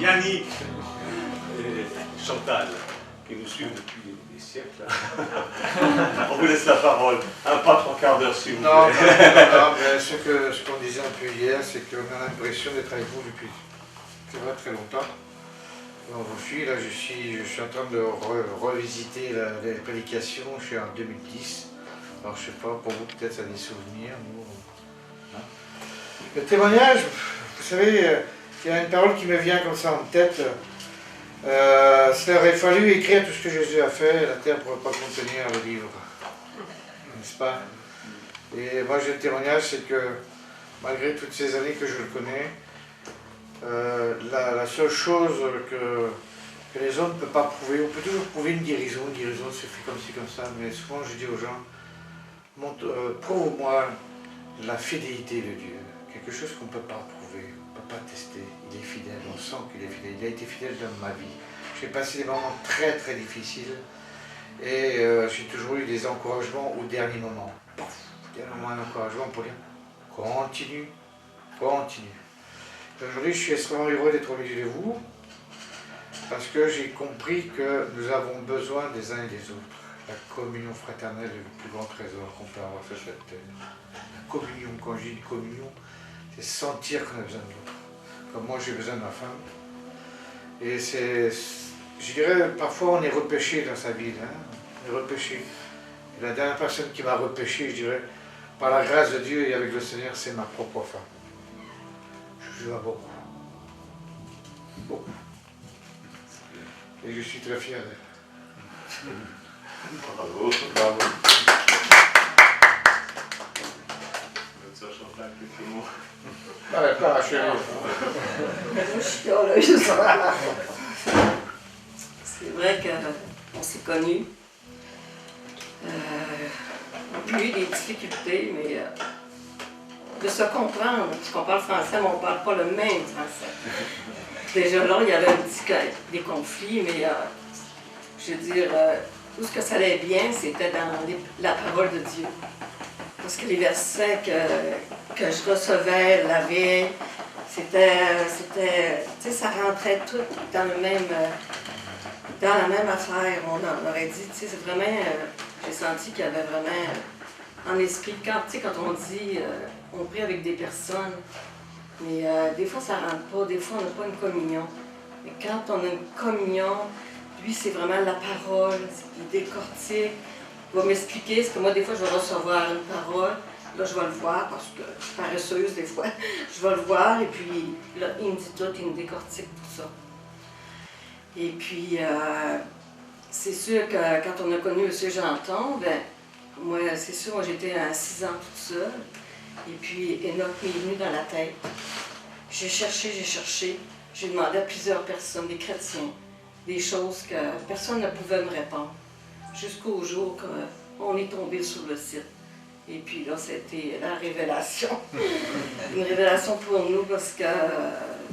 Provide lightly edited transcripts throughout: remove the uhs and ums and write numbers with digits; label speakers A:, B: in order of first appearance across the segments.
A: Yannick et Chantal, qui nous suivent depuis des siècles. On vous laisse la parole. Pas 3/4 d'heure, s'il vous plaît.
B: Non, mais ce qu'on disait un peu hier, c'est qu'on a l'impression d'être avec vous depuis très longtemps. On vous suit, là je suis en train de revisiter les prédications, je suis en 2010. Alors je sais pas, pour vous peut-être ça a des souvenirs. Nous, hein. Le témoignage, vous savez, il y a une parole qui me vient comme ça en tête. Il aurait fallu écrire tout ce que Jésus a fait, la terre ne pourrait pas contenir le livre. N'est-ce pas? Et moi j'ai le témoignage, c'est que malgré toutes ces années que je le connais, la seule chose que les hommes ne peuvent pas prouver, on peut toujours prouver une guérison se fait comme ci, comme ça, mais souvent je dis aux gens, prouve-moi la fidélité de Dieu, quelque chose qu'on ne peut pas prouver, on ne peut pas tester, il est fidèle, on sent qu'il est fidèle, il a été fidèle dans ma vie. J'ai passé des moments très très difficiles et j'ai toujours eu des encouragements au dernier moment. Pouf, dernier moment d'encouragement pour dire, continue, continue. Aujourd'hui, je suis extrêmement heureux d'être au milieu de vous parce que j'ai compris que nous avons besoin des uns et des autres. La communion fraternelle est le plus grand trésor qu'on peut avoir sur cette terre. La communion, quand je dis communion, c'est sentir qu'on a besoin de l'autre. Comme moi, j'ai besoin de ma femme. Et c'est, je dirais, parfois on est repêché dans sa vie. Hein? On est repêché. Et la dernière personne qui m'a repêché, je dirais, par la grâce de Dieu et avec le Seigneur, c'est ma propre femme. Je joue à beaucoup. Beaucoup. Et je suis très fier d'elle.
A: Bravo, bravo. Notre sœur Chantal, quelques mots.
B: Pas chérie.
C: Je suis heureuse. C'est vrai qu'on s'est connus. On a eu des difficultés, mais de se comprendre, parce qu'on parle français, mais on ne parle pas le même français. Déjà là, il y avait des conflits, mais je veux dire, tout ce que ça allait bien, c'était dans la parole de Dieu. Parce que les versets que je recevais la veille, c'était, tu sais, ça rentrait tout dans la même affaire. On aurait dit, tu sais, c'est vraiment, j'ai senti qu'il y avait vraiment, en esprit, quand on dit, on prie avec des personnes, mais des fois ça rentre pas, des fois on n'a pas une communion. Mais quand on a une communion, lui c'est vraiment la parole, il décortique, il va m'expliquer, parce que moi des fois je vais recevoir une parole, là je vais le voir, parce que je suis paresseuse des fois, je vais le voir et puis là il me dit tout, il me décortique tout ça. Et puis c'est sûr que quand on a connu M. Janton, ben moi c'est sûr, moi j'étais à 6 ans toute seule. Et puis Enoch m'est venu dans la tête. J'ai cherché, j'ai demandé à plusieurs personnes, des chrétiens, des choses que personne ne pouvait me répondre. Jusqu'au jour qu'on est tombé sur le site. Et puis là, c'était la révélation. Une révélation pour nous parce que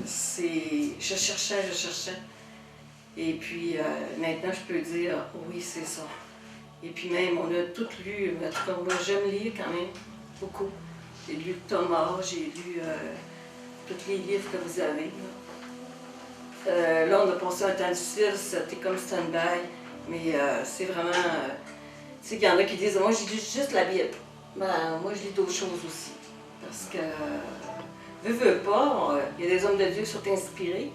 C: je cherchais. Et puis maintenant, je peux dire, oui, c'est ça. Et puis même, on a tout lu, en tout cas, moi j'aime lire quand même, beaucoup. J'ai lu Thomas, j'ai lu tous les livres que vous avez. Là, on a passé un temps difficile, c'était comme stand-by, mais c'est vraiment... tu sais qu'il y en a qui disent « Moi, je lis juste la Bible. » Ben, moi, je lis d'autres choses aussi. Parce que, veux pas, il y a des hommes de Dieu qui sont inspirés,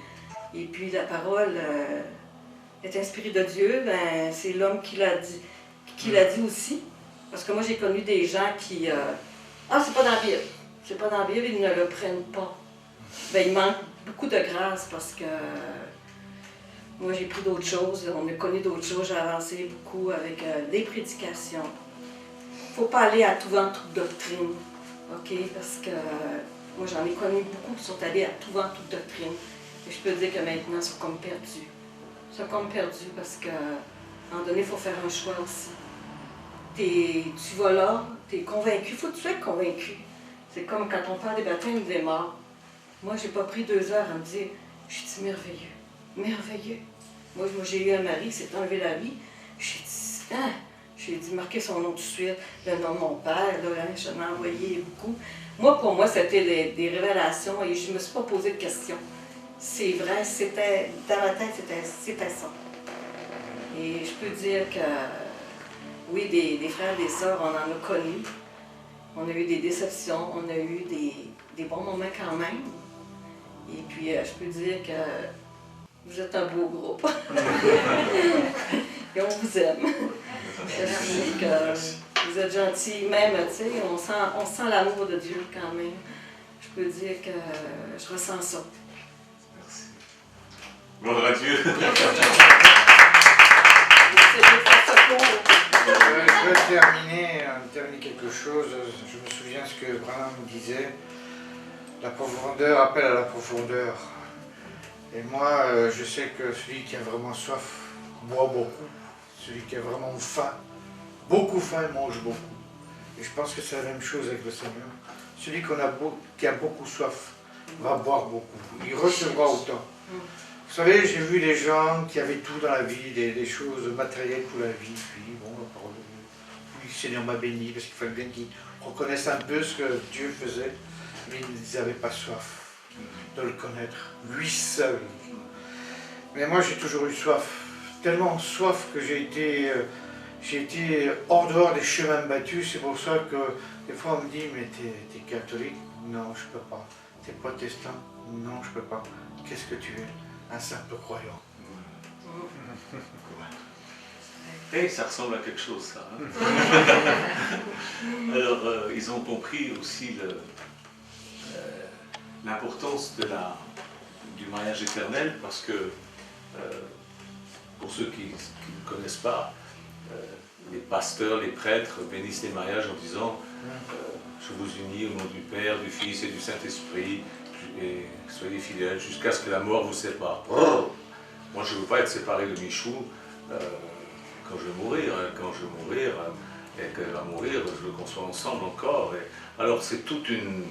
C: et puis la parole est inspirée de Dieu, ben, c'est l'homme qui l'a dit aussi. Parce que moi, j'ai connu des gens qui... Ah, c'est pas dans la Bible. C'est pas dans la Bible, ils ne le prennent pas. Ben, il manque beaucoup de grâce parce que moi, j'ai pris d'autres choses. On a connu d'autres choses. J'ai avancé beaucoup avec des prédications. Il ne faut pas aller à tout vent, toute doctrine. OK? Parce que moi, j'en ai connu beaucoup qui sont allés à tout vent, toute doctrine. Et je peux dire que maintenant, ils sont comme perdus. Ils sont comme perdus parce qu'à un moment donné, il faut faire un choix aussi. Tu vas là, tu es convaincu, il faut que tu sois convaincu. C'est comme quand on parle des baptêmes des morts. Moi, j'ai pas pris 2 heures à me dire, je suis merveilleux, merveilleux. Moi j'ai eu un mari qui s'est enlevé la vie. J'ai dit, marquer son nom tout de suite, le nom de mon père, là, hein, je m'en envoyé beaucoup. Moi, pour moi, c'était des révélations et je ne me suis pas posé de questions. c'est vrai, c'était, dans ma tête, c'était ça. Et je peux dire que, oui, des frères et des sœurs, on en a connu. On a eu des déceptions, on a eu des bons moments quand même. Et puis, je peux dire que vous êtes un beau groupe. Et on vous aime. Merci que vous êtes gentils. Même, tu sais, on sent l'amour de Dieu quand même. Je peux dire que je ressens ça.
A: Merci. Gloire à Dieu.
B: Je vais terminer quelque chose. Je me souviens ce que Branham disait. La profondeur appelle à la profondeur. Et moi, je sais que celui qui a vraiment soif boit beaucoup. Celui qui a vraiment faim, beaucoup faim, mange beaucoup. Et je pense que c'est la même chose avec le Seigneur. Celui qui a beaucoup soif va boire beaucoup. Il recevra autant. Vous savez, j'ai vu des gens qui avaient tout dans la vie, des choses matérielles pour la vie. Puis, bon, la parole de Dieu. Puis, le Seigneur m'a béni parce qu'il fallait bien qu'ils reconnaissent un peu ce que Dieu faisait. Mais ils n'avaient pas soif de le connaître, lui seul. Mais moi, j'ai toujours eu soif. Tellement soif que j'ai été hors dehors des chemins battus. C'est pour ça que des fois on me dit, mais t'es catholique? Non, je peux pas. T'es protestant? Non, je peux pas. Qu'est-ce que tu es? Un simple croyant.
A: Et ça ressemble à quelque chose, ça. Hein. Alors, ils ont compris aussi l'importance du mariage éternel, parce que pour ceux qui ne connaissent pas, les pasteurs, les prêtres bénissent les mariages en disant je vous unis au nom du Père, du Fils et du Saint-Esprit, et soyez fidèles jusqu'à ce que la mort vous sépare. Moi, je ne veux pas être séparé de Michou quand je vais mourir. Quand je vais mourir, et qu'elle va mourir, je veux qu'on soit ensemble encore. Alors, c'est toute une...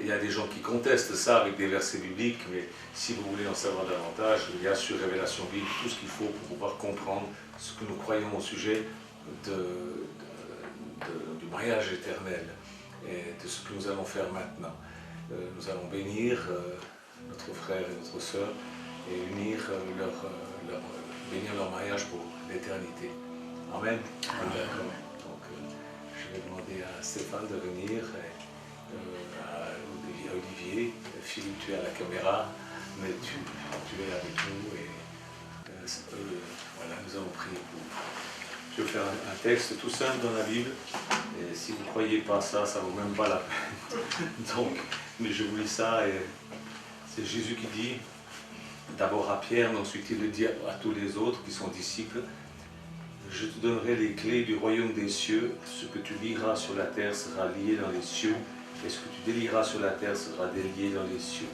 A: Il y a des gens qui contestent ça avec des versets bibliques, mais si vous voulez en savoir davantage, il y a sur Révélation biblique tout ce qu'il faut pour pouvoir comprendre ce que nous croyons au sujet du mariage éternel et de ce que nous allons faire maintenant. Nous allons bénir notre frère et notre sœur et unir bénir leur mariage pour l'éternité. Amen. D'accord. Donc, je vais demander à Stéphane de venir. À Olivier, Philippe, tu es à la caméra, mais tu es avec nous et voilà, nous allons prier pour vous. Je vais faire un texte tout simple dans la Bible, et si vous ne croyez pas ça, ça ne vaut même pas la peine. Donc, mais je vous lis ça, et c'est Jésus qui dit, d'abord à Pierre, mais ensuite il le dit à tous les autres qui sont disciples, je te donnerai les clés du royaume des cieux, ce que tu liras sur la terre sera lié dans les cieux, et ce que tu délieras sur la terre sera délié dans les cieux.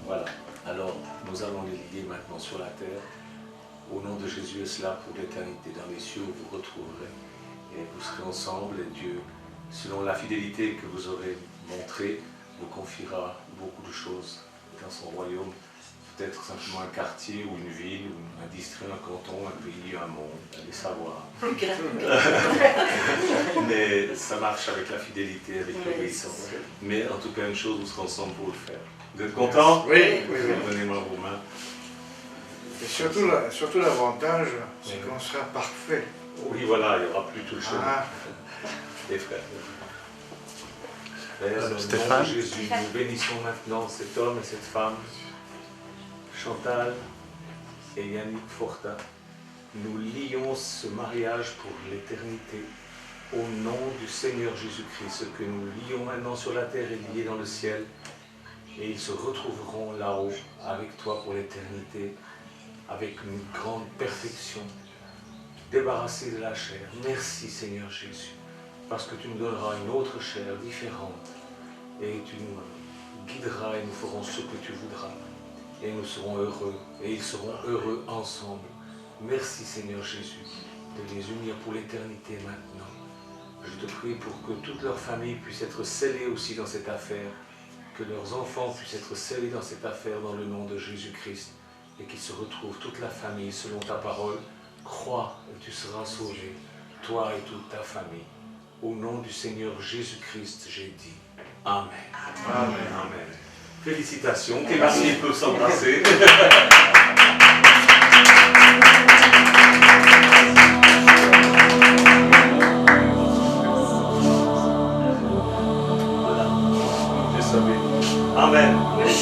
A: Voilà. Alors, nous allons les lier maintenant sur la terre. Au nom de Jésus, et cela pour l'éternité. Dans les cieux, vous vous retrouverez. Et vous serez ensemble. Et Dieu, selon la fidélité que vous aurez montrée, vous confiera beaucoup de choses dans son royaume. Peut-être simplement un quartier ou une ville, ou un district, un canton, un pays, un monde, allez savoir. Mais ça marche avec la fidélité, avec l'obéissance. Mais en tout cas, une chose, vous serez ensemble pour le faire. Vous êtes contents?
B: Oui.
A: Donnez-moi vos mains.
B: Et surtout l'avantage, c'est qu'on sera parfait.
A: Oui, voilà, il n'y aura plus tout le chemin. Les frères. Père, au nom de Jésus, nous bénissons maintenant cet homme et cette femme. Chantal et Yannick Fortin, nous lions ce mariage pour l'éternité au nom du Seigneur Jésus-Christ. Ce que nous lions maintenant sur la terre est lié dans le ciel et ils se retrouveront là-haut avec toi pour l'éternité, avec une grande perfection, débarrassés de la chair. Merci Seigneur Jésus, parce que tu nous donneras une autre chair différente et tu nous guideras et nous ferons ce que tu voudras. Et nous serons heureux, et ils seront heureux ensemble. Merci Seigneur Jésus, de les unir pour l'éternité maintenant. Je te prie pour que toute leur famille puisse être scellée aussi dans cette affaire, que leurs enfants puissent être scellés dans cette affaire dans le nom de Jésus-Christ, et qu'ils se retrouvent toute la famille selon ta parole. Crois et tu seras sauvé, toi et toute ta famille. Au nom du Seigneur Jésus-Christ, j'ai dit Amen. Amen. Amen. Félicitations, que les mariés peuvent s'embrasser. Voilà, j'ai sauvé. Amen.
C: Oui,